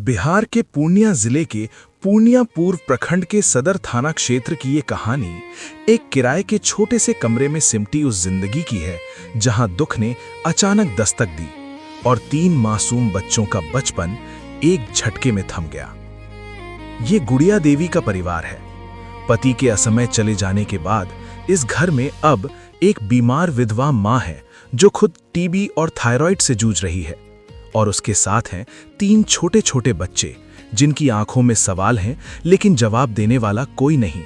बिहार के पूर्णिया जिले के पूर्णिया पूर्व प्रखंड के सदर थाना क्षेत्र की ये कहानी एक किराए के छोटे से कमरे में सिमटी उस जिंदगी की है जहां दुख ने अचानक दस्तक दी और 3 मासूम बच्चों का बचपन एक झटके में थम गया। ये गुड़िया देवी का परिवार है। पति के असमय चले जाने के बाद इस घर में अब एक बीमार विधवा मां है जो खुद टीबी और थायराइड से जूझ रही है और उसके साथ हैं 3 छोटे छोटे बच्चे जिनकी आंखों में सवाल हैं लेकिन जवाब देने वाला कोई नहीं।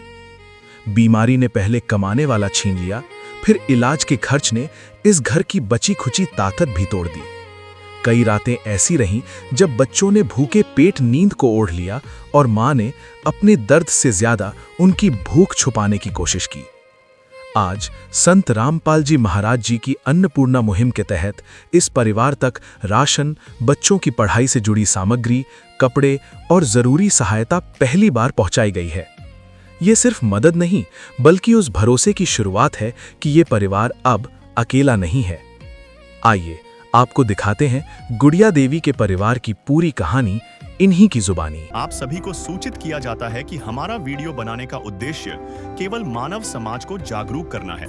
बीमारी ने पहले कमाने वाला छीन लिया, फिर इलाज के खर्च ने इस घर की बची खुची ताकत भी तोड़ दी। कई रातें ऐसी रहीं जब बच्चों ने भूखे पेट नींद को ओढ़ लिया और मां ने अपने दर्द से ज्यादा उनकी भूख छुपाने की कोशिश की। आज संत रामपाल जी महाराज जी की अन्नपूर्णा मुहिम के तहत इस परिवार तक राशन, बच्चों की पढ़ाई से जुड़ी सामग्री, कपड़े और जरूरी सहायता पहली बार पहुंचाई गई है। ये सिर्फ मदद नहीं बल्कि उस भरोसे की शुरुआत है कि ये परिवार अब अकेला नहीं है। आइए आपको दिखाते हैं गुड़िया देवी के परिवार की पूरी कहानी इन्हीं की जुबानी। आप सभी को सूचित किया जाता है कि हमारा वीडियो बनाने का उद्देश्य केवल मानव समाज को जागरूक करना है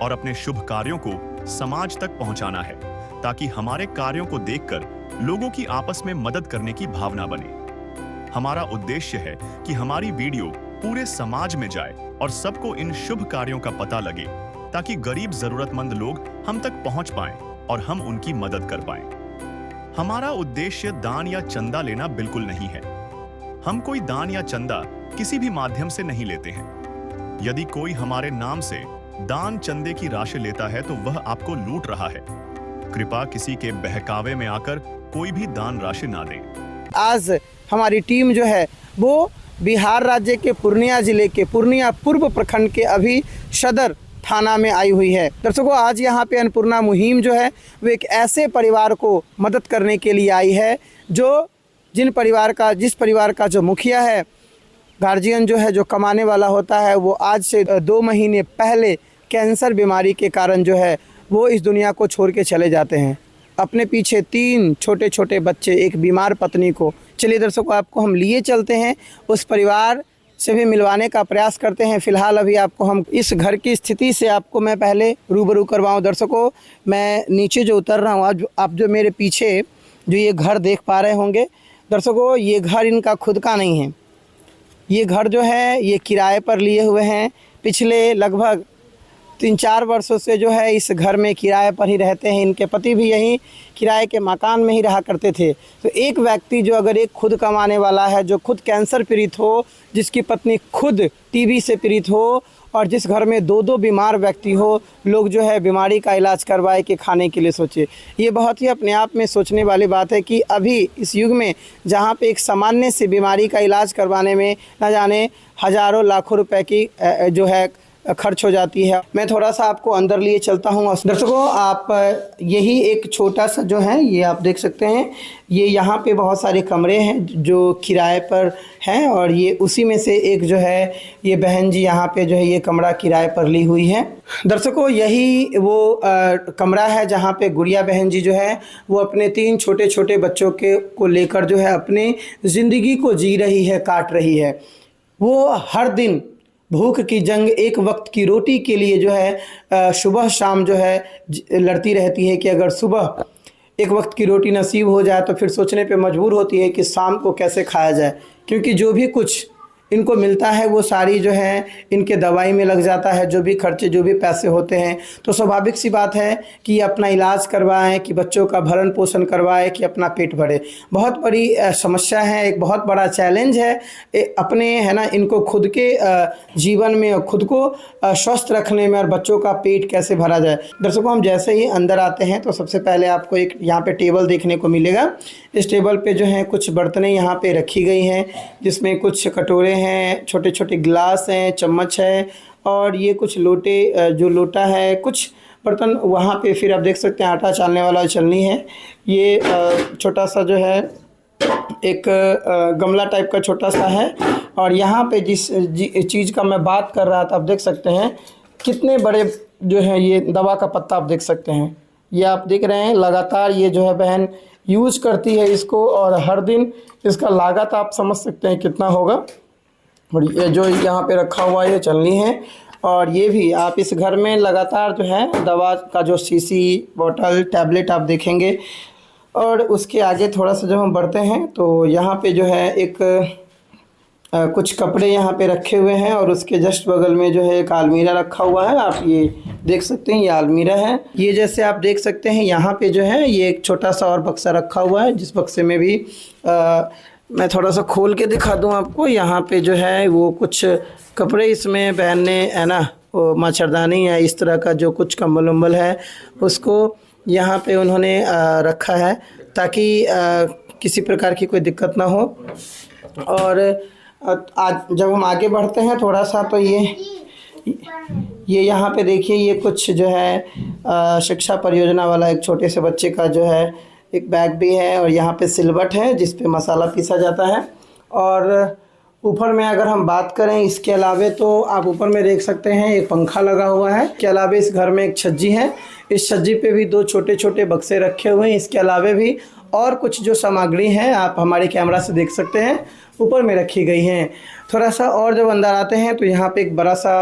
और अपने शुभ कार्यों को समाज तक पहुंचाना है ताकि हमारे कार्यों को देखकर लोगों की आपस में मदद करने की भावना बने। हमारा उद्देश्य है कि हमारी वीडियो पूरे समाज में जाए और सबको इन शुभ कार्यों का पता लगे ताकि गरीब जरूरतमंद लोग हम तक पहुंच पाएं और हम उनकी मदद कर पाएं। हमारा उद्देश्य दान या चंदा लेना बिल्कुल नहीं है। हम कोई दान या चंदा किसी भी माध्यम से नहीं लेते हैं। यदि कोई हमारे नाम से दान चंदे की राशि लेता है तो वह आपको लूट रहा है। कृपया किसी के बहकावे में आकर कोई भी दान राशि ना दें। आज हमारी टीम जो है वो बिहार राज्य के पूर्णिया जिले के पूर्णिया पूर्व प्रखंड के अभी सदर थाना में आई हुई है। दर्शकों, आज यहाँ पे अन्नपूर्णा मुहिम जो है वो एक ऐसे परिवार को मदद करने के लिए आई है जिस परिवार का जो मुखिया है, गार्जियन जो है, जो कमाने वाला होता है, वो आज से 2 महीने पहले कैंसर बीमारी के कारण जो है वो इस दुनिया को छोड़ के चले जाते हैं। अपने पीछे 3 छोटे छोटे बच्चे, एक बीमार पत्नी को। चलिए दर्शकों, आपको हम लिए चलते हैं, उस परिवार से भी मिलवाने का प्रयास करते हैं। फिलहाल अभी आपको हम इस घर की स्थिति से आपको मैं पहले रूबरू करवाऊं। दर्शकों, मैं नीचे जो उतर रहा हूं, आज आप जो मेरे पीछे जो ये घर देख पा रहे होंगे, दर्शकों, ये घर इनका खुद का नहीं है। ये घर जो है ये किराए पर लिए हुए हैं। पिछले लगभग 3-4 वर्षों से जो है इस घर में किराए पर ही रहते हैं। इनके पति भी यहीं किराए के मकान में ही रहा करते थे। तो एक व्यक्ति जो अगर एक खुद कमाने वाला है, जो खुद कैंसर पीड़ित हो, जिसकी पत्नी खुद टीबी से पीड़ित हो और जिस घर में 2-2 बीमार व्यक्ति हो, लोग जो है बीमारी का इलाज करवाए कि खाने के लिए सोचे। ये बहुत ही अपने आप में सोचने वाली बात है कि अभी इस युग में जहाँ पे एक सामान्य सी बीमारी का इलाज करवाने में न जाने हज़ारों लाखों रुपए की जो है खर्च हो जाती है। मैं थोड़ा सा आपको अंदर लिए चलता हूँ। दर्शकों, आप यही एक छोटा सा जो है ये आप देख सकते हैं, ये यहाँ पे बहुत सारे कमरे हैं जो किराए पर हैं और ये उसी में से एक जो है ये बहन जी यहाँ पे जो है ये कमरा किराए पर ली हुई है। दर्शकों, यही वो कमरा है जहाँ पे गुड़िया बहन जी जो है वो अपने 3 छोटे छोटे बच्चों को लेकर जो है अपनी ज़िंदगी को जी रही है, काट रही है। वो हर दिन भूख की जंग, एक वक्त की रोटी के लिए जो है सुबह शाम जो है लड़ती रहती है कि अगर सुबह एक वक्त की रोटी नसीब हो जाए तो फिर सोचने पे मजबूर होती है कि शाम को कैसे खाया जाए, क्योंकि जो भी कुछ इनको मिलता है वो सारी जो है इनके दवाई में लग जाता है। जो भी खर्चे, जो भी पैसे होते हैं, तो स्वाभाविक सी बात है कि अपना इलाज करवाएं, कि बच्चों का भरण पोषण करवाएं, कि अपना पेट भरे। बहुत बड़ी समस्या है, एक बहुत बड़ा चैलेंज है अपने, है ना, इनको खुद के जीवन में खुद को स्वस्थ रखने में और बच्चों का पेट कैसे भरा जाए। दर्शकों, हम जैसे ही अंदर आते हैं तो सबसे पहले आपको एक यहाँ पे टेबल देखने को मिलेगा। इस टेबल पे जो है कुछ बर्तनें यहाँ पे रखी गई हैं जिसमें कुछ कटोरे हैं, छोटे छोटे गिलास हैं, चम्मच है और ये कुछ लोटे, जो लोटा है, कुछ बर्तन वहाँ पे। फिर आप देख सकते हैं आटा चालने वाला छलनी है। ये छोटा सा जो है एक गमला टाइप का छोटा सा है और यहाँ पे जिस चीज़ का मैं बात कर रहा था, आप देख सकते हैं कितने बड़े जो है ये दवा का पत्ता आप देख सकते हैं। ये आप देख रहे हैं लगातार ये जो है बहन यूज करती है इसको, और हर दिन इसका लागत आप समझ सकते हैं कितना होगा। और ये जो यहाँ पे रखा हुआ है ये चलनी है, और ये भी आप इस घर में लगातार जो है दवा का जो शीशी, बोतल, टैबलेट आप देखेंगे। और उसके आगे थोड़ा सा जब हम बढ़ते हैं तो यहाँ पे जो है एक कुछ कपड़े यहाँ पे रखे हुए हैं, और उसके जस्ट बगल में जो है एक अलमीरा रखा हुआ है। आप ये देख सकते हैं, ये अलमीरा है। ये जैसे आप देख सकते हैं यहाँ पे जो है ये एक छोटा सा और बक्सा रखा हुआ है, जिस बक्से में भी मैं थोड़ा सा खोल के दिखा दूँ आपको। यहाँ पे जो है वो कुछ कपड़े इसमें पहनने है ना, वो मच्छरदानी या इस तरह का जो कुछ कंबल उम्बल है उसको यहाँ पे उन्होंने रखा है, ताकि किसी प्रकार की कोई दिक्कत ना हो। और आज जब हम आगे बढ़ते हैं थोड़ा सा, तो ये यहाँ पे देखिए, ये कुछ जो है शिक्षा परियोजना वाला एक छोटे से बच्चे का जो है एक बैग भी है, और यहाँ पे सिलबट है जिस पे मसाला पीसा जाता है। और ऊपर में अगर हम बात करें इसके अलावे, तो आप ऊपर में देख सकते हैं एक पंखा लगा हुआ है। इसके अलावे इस घर में एक छज्जी है, इस छज्जी पे भी 2 छोटे छोटे बक्से रखे हुए हैं। इसके अलावे भी और कुछ जो सामग्री हैं आप हमारे कैमरा से देख सकते हैं ऊपर में रखी गई हैं। थोड़ा सा और जब अंदर आते हैं तो यहाँ पे एक बड़ा सा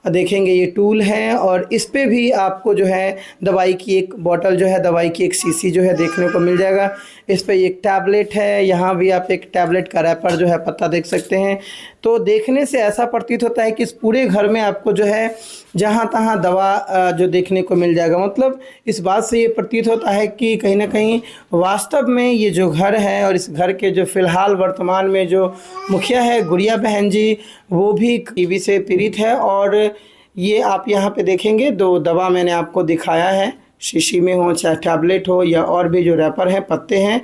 देखेंगे ये टूल है, और इस पे भी आपको जो है दवाई की एक बोतल जो है, दवाई की एक शीशी जो है देखने को मिल जाएगा। इस पे एक टैबलेट है, यहाँ भी आप एक टैबलेट का रैपर जो है पत्ता देख सकते हैं। तो देखने से ऐसा प्रतीत होता है कि इस पूरे घर में आपको जो है जहाँ तहाँ दवा जो देखने को मिल जाएगा। मतलब इस बात से ये प्रतीत होता है कि कहीं ना कहीं वास्तव में ये जो घर है, और इस घर के जो फ़िलहाल वर्तमान में जो मुखिया है गुड़िया बहन जी, वो भी टीबी से पीड़ित है। और ये आप यहाँ पे देखेंगे 2 दवा मैंने आपको दिखाया है, शीशी में हो चाहे टैबलेट हो, या और भी जो रैपर हैं, पत्ते हैं।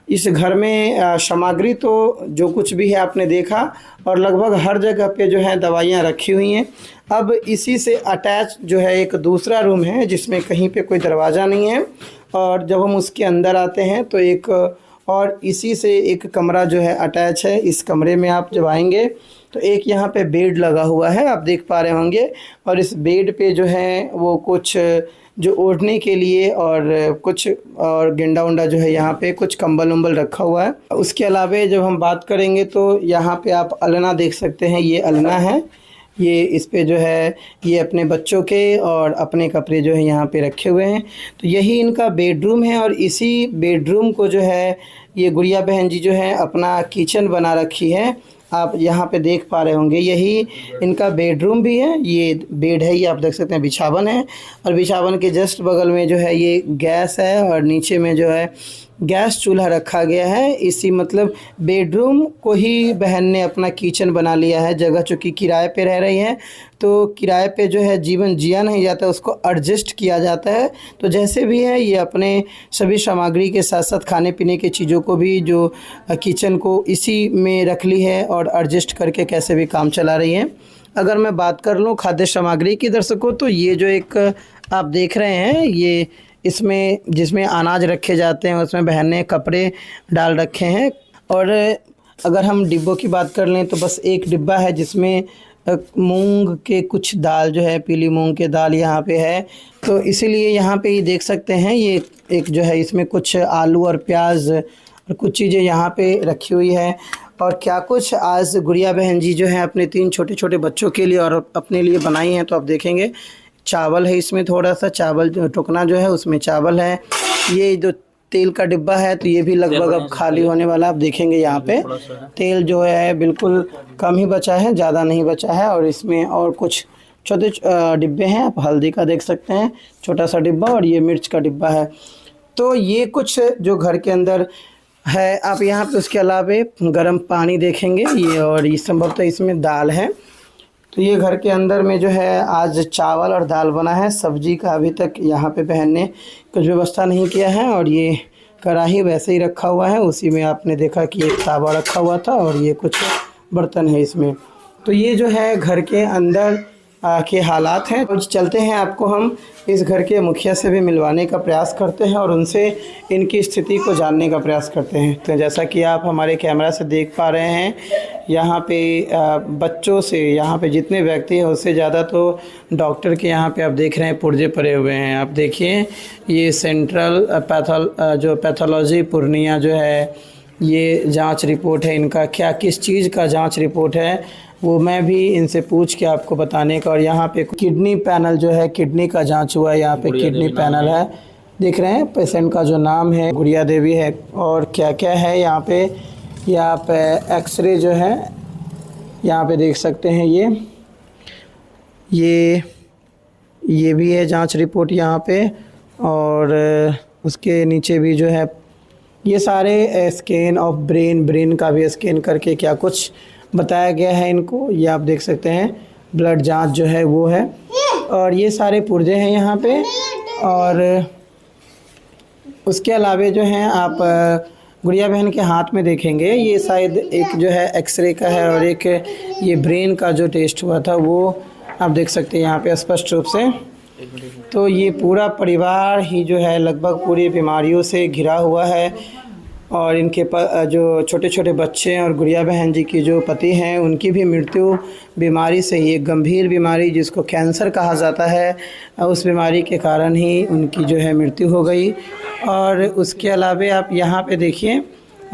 इस घर में सामग्री तो जो कुछ भी है आपने देखा, और लगभग हर जगह पे जो है दवाइयाँ रखी हुई हैं। अब इसी से अटैच जो है एक दूसरा रूम है जिसमें कहीं पे कोई दरवाज़ा नहीं है, और जब हम उसके अंदर आते हैं तो एक और इसी से एक कमरा जो है अटैच है। इस कमरे में आप जब आएंगे तो एक यहाँ पे बेड लगा हुआ है, आप देख पा रहे होंगे, और इस बेड पे जो है वो कुछ जो ओढ़ने के लिए और कुछ और गेंडा उंडा जो है यहाँ पे कुछ कंबल उम्बल रखा हुआ है। उसके अलावे जब हम बात करेंगे तो यहाँ पे आप अलना देख सकते हैं, ये अलना है, ये इस पे जो है ये अपने बच्चों के और अपने कपड़े जो है यहाँ पे रखे हुए हैं। तो यही इनका बेडरूम है, और इसी बेडरूम को जो है ये गुड़िया बहन जी जो है अपना किचन बना रखी है। आप यहाँ पे देख पा रहे होंगे, यही इनका बेडरूम भी है। ये बेड है, ये आप देख सकते हैं बिछावन है, और बिछावन के जस्ट बगल में जो है ये गैस है, और नीचे में जो है गैस चूल्हा रखा गया है। इसी मतलब बेडरूम को ही बहन ने अपना किचन बना लिया है। जगह चूँकि किराए पे रह रही है, तो किराए पे जो है जीवन जिया नहीं जाता, उसको एडजस्ट किया जाता है। तो जैसे भी है ये अपने सभी सामग्री के साथ साथ खाने पीने की चीज़ों को भी जो किचन को इसी में रख ली है, और एडजस्ट करके कैसे भी काम चला रही है। अगर मैं बात कर लूँ खाद्य सामग्री की दर्शकों, तो ये जो एक आप देख रहे हैं, ये इसमें जिसमें अनाज रखे जाते हैं उसमें बहन ने कपड़े डाल रखे हैं। और अगर हम डिब्बों की बात कर लें तो बस एक डिब्बा है जिसमें मूंग के कुछ दाल जो है, पीली मूंग के दाल यहाँ पे है। तो इसीलिए यहाँ पे ये देख सकते हैं, ये एक जो है इसमें कुछ आलू और प्याज और कुछ चीज़ें यहाँ पे रखी हुई है। और क्या कुछ आज गुड़िया बहन जी जो है अपने 3 छोटे छोटे बच्चों के लिए और अपने लिए बनाई हैं। तो आप देखेंगे चावल है, इसमें थोड़ा सा चावल टोकना जो है उसमें चावल है। ये जो तेल का डिब्बा है तो ये भी लगभग अब खाली होने वाला। आप देखेंगे यहाँ पे तेल जो है बिल्कुल कम ही बचा है, ज़्यादा नहीं बचा है। और इसमें और कुछ छोटे डिब्बे हैं, आप हल्दी का देख सकते हैं छोटा सा डिब्बा, और ये मिर्च का डिब्बा है। तो ये कुछ जो घर के अंदर है। आप यहाँ पे उसके अलावे गर्म पानी देखेंगे, ये और ये संभवतः इसमें दाल है। तो ये घर के अंदर में जो है आज चावल और दाल बना है। सब्जी का अभी तक यहाँ पे बहन ने कुछ व्यवस्था नहीं किया है। और ये कढ़ाई वैसे ही रखा हुआ है, उसी में आपने देखा कि एक तावा रखा हुआ था, और ये कुछ बर्तन है इसमें। तो ये जो है घर के अंदर के हालात हैं। तो चलते हैं, आपको हम इस घर के मुखिया से भी मिलवाने का प्रयास करते हैं और उनसे इनकी स्थिति को जानने का प्रयास करते हैं। तो जैसा कि आप हमारे कैमरा से देख पा रहे हैं, यहाँ पे बच्चों से, यहाँ पे जितने व्यक्ति हैं उससे ज़्यादा तो डॉक्टर के यहाँ पे आप देख रहे हैं पुर्जे पड़े हुए हैं। आप देखिए ये सेंट्रल पैथोलॉजी पूर्णिया जो है, ये जांच रिपोर्ट है इनका। क्या किस चीज़ का जांच रिपोर्ट है वो मैं भी इनसे पूछ के आपको बताने का। और यहाँ पे किडनी पैनल जो है, किडनी का जांच हुआ है, यहाँ पे किडनी पैनल है। देख रहे हैं पेशेंट का जो नाम है गुड़िया देवी है। और क्या क्या है यहाँ पे एक्सरे जो है यहाँ पे देख सकते हैं। ये भी है जांच रिपोर्ट यहाँ पे। और उसके नीचे भी जो है ये सारे स्कैन ऑफ ब्रेन का भी स्कैन करके क्या कुछ बताया गया है इनको। ये आप देख सकते हैं ब्लड जांच जो है वो है। और ये सारे पुर्जे हैं यहाँ पे। और उसके अलावे जो हैं आप गुड़िया बहन के हाथ में देखेंगे, ये शायद एक जो है एक्सरे का है और एक ये ब्रेन का जो टेस्ट हुआ था वो आप देख सकते हैं यहाँ पे स्पष्ट रूप से। तो ये पूरा परिवार ही जो है लगभग पूरी बीमारियों से घिरा हुआ है। और इनके जो छोटे छोटे बच्चे हैं और गुड़िया बहन जी की जो पति हैं उनकी भी मृत्यु बीमारी से ही, एक गंभीर बीमारी जिसको कैंसर कहा जाता है, उस बीमारी के कारण ही उनकी जो है मृत्यु हो गई। और उसके अलावे आप यहाँ पे देखिए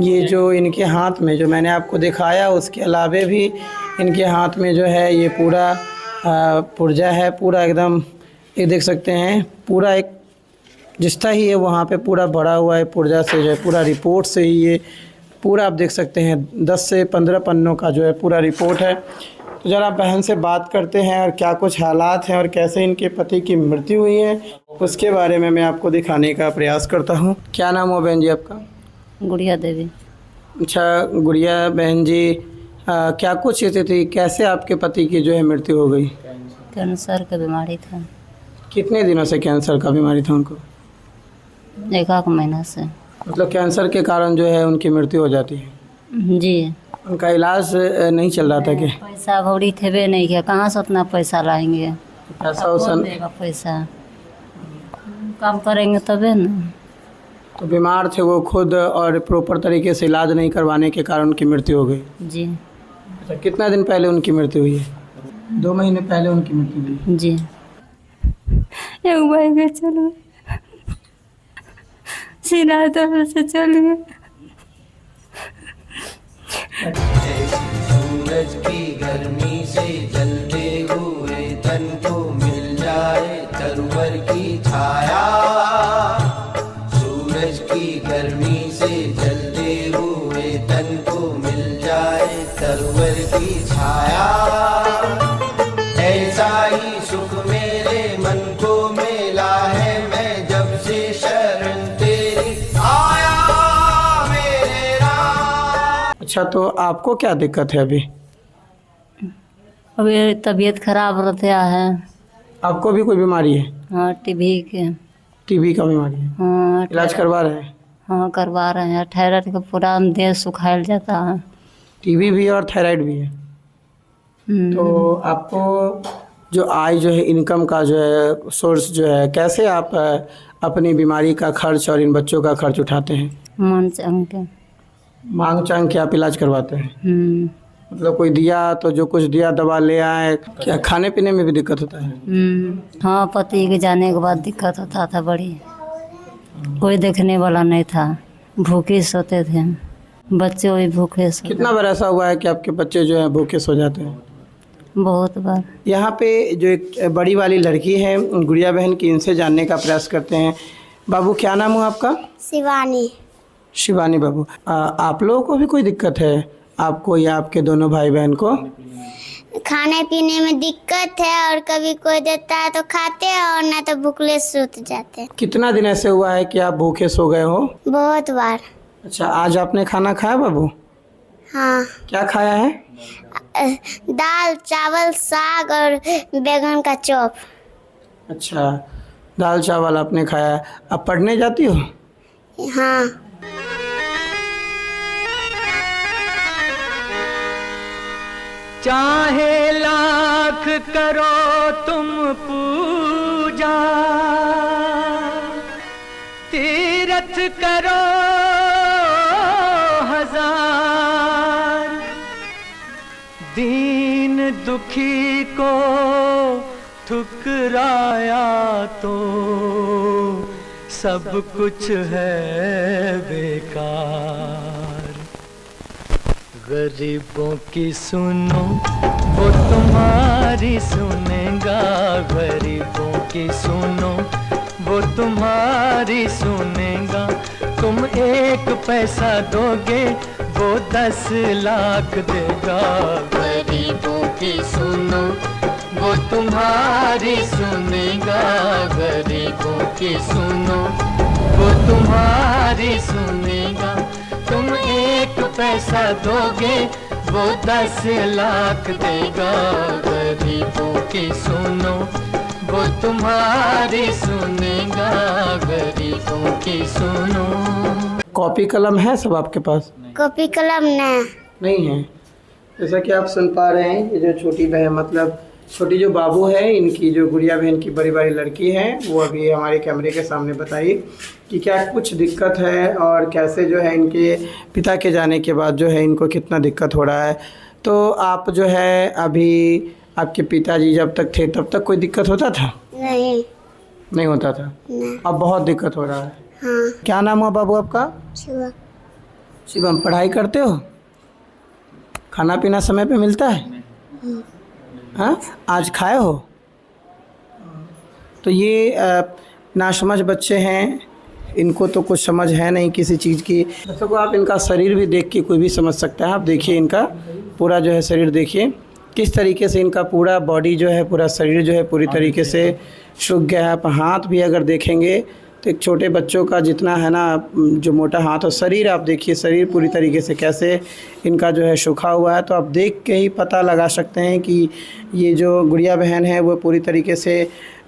ये जो इनके हाथ में जो मैंने आपको दिखाया, उसके अलावे भी इनके हाथ में जो है ये पूरा पुर्जा है, पूरा एकदम ये देख सकते हैं पूरा एक जिस्ता ही है वहाँ पे पूरा भरा हुआ है पुर्जा से जो है, पूरा रिपोर्ट से ही ये पूरा आप देख सकते हैं 10 से 15 पन्नों का जो है पूरा रिपोर्ट है। तो ज़रा बहन से बात करते हैं और क्या कुछ हालात हैं और कैसे इनके पति की मृत्यु हुई है उसके बारे में मैं आपको दिखाने का प्रयास करता हूँ। क्या नाम हो बहन जी आपका? गुड़िया देवी। अच्छा गुड़िया बहन जी, क्या कुछ स्थिति, कैसे आपके पति की जो है मृत्यु हो गई? कैंसर का बीमारी था। कितने दिनों से कैंसर का बीमारी था उनको? 1 महीना से। मतलब कैंसर के कारण जो है उनकी मृत्यु हो जाती है जी। उनका इलाज नहीं चल रहा था कि? पैसा भौरी थे नहीं किया, कहाँ से उतना पैसा लाएंगे? पैसा उसन देगा पैसा, काम करेंगे तबे ना। तो बीमार थे वो खुद और प्रॉपर तरीके से इलाज नहीं करवाने के कारण उनकी मृत्यु हो गई। जी। अच्छा, कितना दिन पहले उनकी मृत्यु हुई है? 2 महीने पहले उनकी मृत्यु हुई। जी। एक भाई के चलो सीना तो से चल गए। सूरज की गर्मी से जलते हुए तन को मिल जाए तरवर की छाया। सूरज की गर्मी से जलते हुए तन को मिल जाए तरवर की छाया। ऐसा ही सुख मेरे मन को मिला है, मैं जब से शरण तेरी आया मेरे राम। अच्छा, तो आपको क्या दिक्कत है अभी? अभी तबीयत खराब रहता है। आपको भी कोई बीमारी है? हाँ, टीबी का बीमारी है? हाँ, इलाज करवा रहे हैं? हाँ करवा रहे हैं। थायराइड का पूरा देह सुखायल जाता है। टीबी भी है और थायराइड भी है। तो आपको जो आय जो है, इनकम का जो है सोर्स जो है, कैसे आप अपनी बीमारी का खर्च और इन बच्चों का खर्च उठाते हैं? मन चांग के। मांग चांग के आप इलाज करवाते हैं? मतलब कोई दिया तो जो कुछ दिया दवा ले आए, क्या खाने पीने में भी दिक्कत होता है? हाँ, पति के जाने के बाद दिक्कत होता था बड़ी। कोई देखने वाला नहीं था, भूखे सोते थे, बच्चे भी भूखे सोते। कितना बार ऐसा हुआ है कि आपके बच्चे जो है भूखे सो जाते हैं? बहुत बार। यहाँ पे जो एक बड़ी वाली लड़की है गुड़िया बहन की, इनसे जानने का प्रयास करते हैं। बाबू क्या नाम हो आपका? शिवानी। शिवानी बाबू, आप लोगों को भी कोई दिक्कत है, आपको या आपके दोनों भाई बहन को? खाने पीने में दिक्कत है और कभी कोई देता है तो खाते हैं और ना तो भूखले सूत जाते हैं। कितना दिन ऐसे हुआ है कि आप भूखे सो गए हो? बहुत बार। अच्छा, आज आपने खाना खाया बाबू? हाँ। क्या खाया है? दाल चावल साग और बैगन का चॉप। अच्छा, दाल चावल आपने खाया है। अब पढ़ने जाती हो? हाँ। चाहे लाख करो तुम पूजा, तीरथ करो हजार, दीन दुखी को ठुकराया तो सब कुछ है बेकार। गरीबों की सुनो वो तुम्हारी सुनेगा, गरीबों की सुनो वो तुम्हारी सुनेगा। तुम 1 पैसा दोगे वो 10 लाख देगा। गरीबों की सुनो वो तुम्हारी सुनेगा, गरीबों की सुनो वो तुम्हारी सुनेगा। तुम 1 पैसा दोगे वो 10 लाख देगा। गरीबों की सुनो वो तुम्हारी सुनेगा, गरीबों की सुनो। कॉपी कलम है सब आपके पास? कॉपी कलम नहीं है। जैसा कि आप सुन पा रहे हैं, ये जो छोटी बहन मतलब छोटी जो बाबू है, इनकी जो गुड़िया बहन की बड़ी बड़ी लड़की है, वो अभी हमारे कैमरे के सामने बताई कि क्या कुछ दिक्कत है और कैसे जो है इनके पिता के जाने के बाद जो है इनको कितना दिक्कत हो रहा है। तो आप जो है अभी आपके पिताजी जब तक थे तब तक कोई दिक्कत होता था? नहीं होता था। अब बहुत दिक्कत हो रहा है। हाँ। क्या नाम हुआ बाबू आपका? शिवम। पढ़ाई करते हो? खाना पीना समय पे मिलता है? हाँ, आज खाए हो? तो ये नासमझ बच्चे हैं, इनको तो कुछ समझ है नहीं किसी चीज़ की। दर्शकों, आप इनका शरीर भी देख के कोई भी समझ सकता है। आप देखिए इनका पूरा जो है शरीर देखिए किस तरीके से इनका पूरा बॉडी जो है, पूरा शरीर जो है पूरी तरीके से सूख गया है। आप हाथ भी अगर देखेंगे तो एक छोटे बच्चों का जितना है ना जो मोटा हाथ और शरीर आप देखिए, शरीर पूरी तरीके से कैसे इनका जो है सूखा हुआ है। तो आप देख के ही पता लगा सकते हैं कि ये जो गुड़िया बहन है वो पूरी तरीके से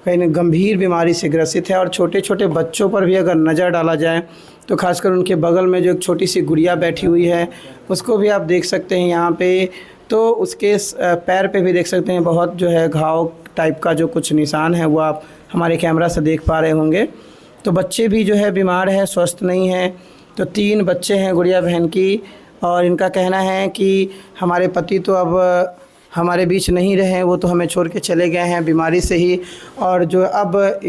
कहीं गंभीर बीमारी से ग्रसित है। और छोटे छोटे बच्चों पर भी अगर नज़र डाला जाए तो खासकर उनके बगल में जो एक छोटी सी गुड़िया बैठी हुई है उसको भी आप देख सकते हैं यहाँ पे। तो उसके पैर पे भी देख सकते हैं बहुत जो है घाव टाइप का जो कुछ निशान है वो आप हमारे कैमरा से देख पा रहे होंगे। तो बच्चे भी जो है बीमार है, स्वस्थ नहीं हैं। तो 3 बच्चे हैं गुड़िया बहन की, और इनका कहना है कि हमारे पति तो अब हमारे बीच नहीं रहे, वो तो हमें छोड़ के चले गए हैं बीमारी से ही। और जो अब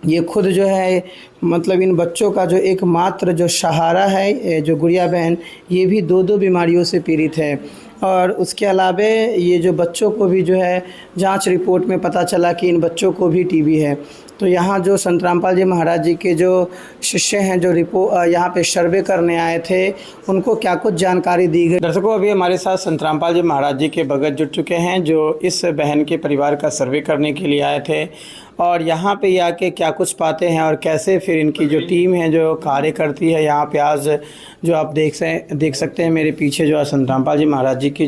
ये खुद जो है मतलब इन बच्चों का जो एकमात्र जो सहारा है, जो गुड़िया बहन, ये भी 2 बीमारियों से पीड़ित है। और उसके अलावे ये जो बच्चों को भी जो है जांच रिपोर्ट में पता चला कि इन बच्चों को भी टीबी है। तो यहाँ जो संत रामपाल जी महाराज जी के जो शिष्य हैं जो यहाँ पे सर्वे करने आए थे, उनको क्या कुछ जानकारी दी गई। दर्शकों, अभी हमारे साथ संत रामपाल जी महाराज जी के भगत जुड़ चुके हैं जो इस बहन के परिवार का सर्वे करने के लिए आए थे, और यहाँ पे आके क्या कुछ पाते हैं और कैसे फिर इनकी जो टीम है जो कार्य करती है। यहाँ पे आज जो आप देख सकते हैं मेरे पीछे जो संत रामपाल जी महाराज जी की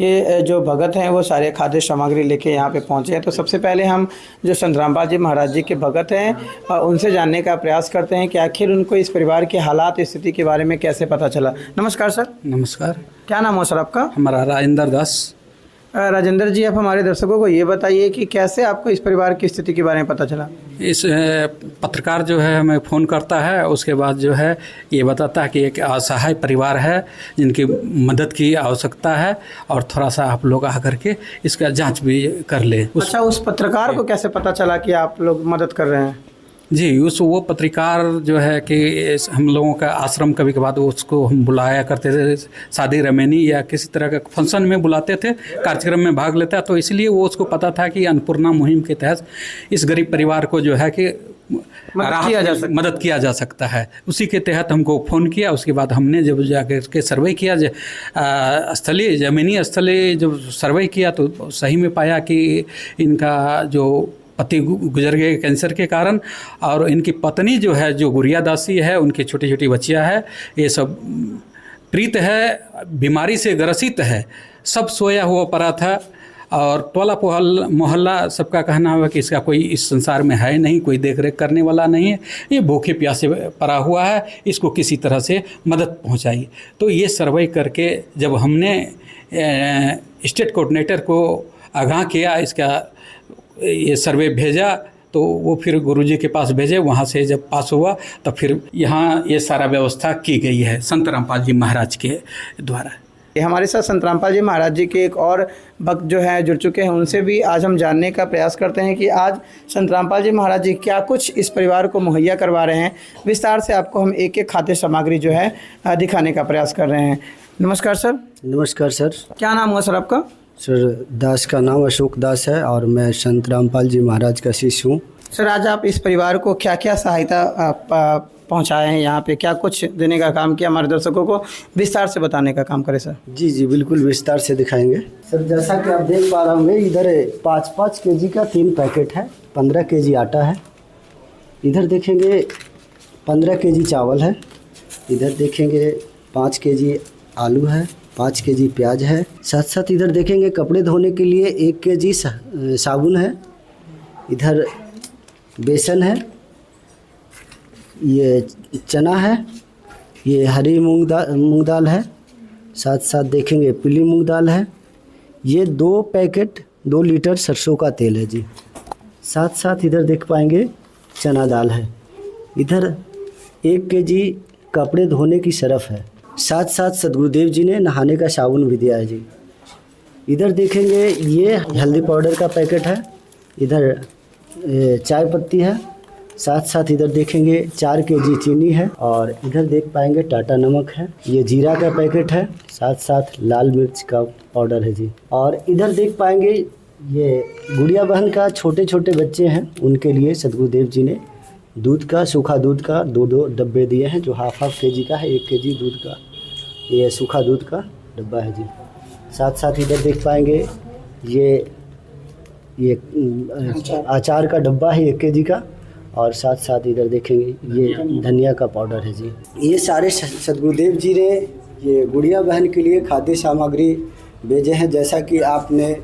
ये जो भगत हैं वो सारे खाद्य सामग्री लेके यहाँ पे पहुँचे हैं। तो सबसे पहले हम जो संत रामपाल जी महाराज जी के भगत हैं उनसे जानने का प्रयास करते हैं कि आखिर उनको इस परिवार के हालात स्थिति के बारे में कैसे पता चला। नमस्कार सर। नमस्कार। क्या नाम हो सर आपका? हमारा राजेंद्र दास। राजेंद्र जी, आप हमारे दर्शकों को ये बताइए कि कैसे आपको इस परिवार की स्थिति के बारे में पता चला? इस पत्रकार जो है हमें फ़ोन करता है, उसके बाद जो है ये बताता है कि एक असहाय परिवार है जिनकी मदद की आवश्यकता है और थोड़ा सा आप लोग आकर के इसका जांच भी कर लें। अच्छा, उस पत्रकार को कैसे पता चला कि आप लोग मदद कर रहे हैं? जी, वो पत्रकार जो है कि हम लोगों का आश्रम कभी कभार उसको हम बुलाया करते थे, शादी रमेनी या किसी तरह का फंक्शन में बुलाते थे, कार्यक्रम में भाग लेता, तो इसलिए वो उसको पता था कि अन्नपूर्णा मुहिम के तहत इस गरीब परिवार को जो है कि मदद किया जा सकता है। उसी के तहत हमको फ़ोन किया। उसके बाद हमने जब जाकर के सर्वे किया, ज़मीनी स्थलीय जब सर्वे किया तो सही में पाया कि इनका जो पति गुजर गए कैंसर के कारण, और इनकी पत्नी जो है जो गुड़िया दासी है, उनकी छोटी छोटी बच्चियां है, ये सब प्रीत है, बीमारी से ग्रसित है, सब सोया हुआ पड़ा था। और टोला मोहल्ला सबका कहना हुआ कि इसका कोई इस संसार में है नहीं, कोई देख रेख करने वाला नहीं है, ये भूखे प्यासे पड़ा हुआ है, इसको किसी तरह से मदद पहुंचाइए। तो ये सर्वे करके जब हमने स्टेट कोऑर्डिनेटर को आगाह किया, इसका ये सर्वे भेजा, तो वो फिर गुरुजी के पास भेजे। वहाँ से जब पास हुआ तो फिर यहाँ ये सारा व्यवस्था की गई है संत रामपाल जी महाराज के द्वारा। ये हमारे साथ संत रामपाल जी महाराज जी के एक और भक्त जो हैं जुड़ चुके हैं, उनसे भी आज हम जानने का प्रयास करते हैं कि आज संत रामपाल जी महाराज जी क्या कुछ इस परिवार को मुहैया करवा रहे हैं। विस्तार से आपको हम एक एक खाद्य सामग्री जो है दिखाने का प्रयास कर रहे हैं। नमस्कार सर। नमस्कार सर। क्या नाम हुआ सर आपका? सर दास का नाम अशोक दास है और मैं संत रामपाल जी महाराज का शिष्य हूँ। सर आज आप इस परिवार को क्या क्या सहायता पहुंचाए हैं, यहाँ पे क्या कुछ देने का काम किया, हमारे दर्शकों को विस्तार से बताने का काम करें सर। जी जी बिल्कुल विस्तार से दिखाएंगे सर। जैसा कि आप देख पा रहे होंगे, इधर 5-5 केजी का 3 पैकेट है, 15 केजी आटा है। इधर देखेंगे 15 केजी चावल है। इधर देखेंगे 5 केजी आलू है, 5 केजी प्याज है। साथ साथ इधर देखेंगे कपड़े धोने के लिए 1 केजी साबुन है। इधर बेसन है, ये चना है, ये हरी मूंग दाल है। साथ साथ देखेंगे पीली मूंग दाल है। ये 2 पैकेट 2 लीटर सरसों का तेल है जी। साथ साथ इधर देख पाएंगे चना दाल है। इधर 1 केजी कपड़े धोने की सरफ है। साथ साथ सदगुरुदेव जी ने नहाने का साबुन भी दिया है जी। इधर देखेंगे ये हल्दी पाउडर का पैकेट है। इधर चाय पत्ती है। साथ साथ इधर देखेंगे 4 केजी चीनी है और इधर देख पाएंगे टाटा नमक है। ये जीरा का पैकेट है। साथ साथ लाल मिर्च का पाउडर है जी। और इधर देख पाएंगे ये गुड़िया बहन का छोटे छोटे बच्चे हैं, उनके लिए सदगुरुदेव जी ने दूध का, सूखा दूध का 2-2 डब्बे दिए हैं, जो हाफ केजी का है। 1 केजी दूध का ये सूखा दूध का डब्बा है जी। साथ साथ इधर देख पाएंगे ये अचार का डब्बा है 1 केजी का। और साथ साथ इधर देखेंगे ये धनिया का पाउडर है जी। ये सारे सदगुरुदेव जी ने ये गुड़िया बहन के लिए खाद्य सामग्री भेजे हैं। जैसा कि आपने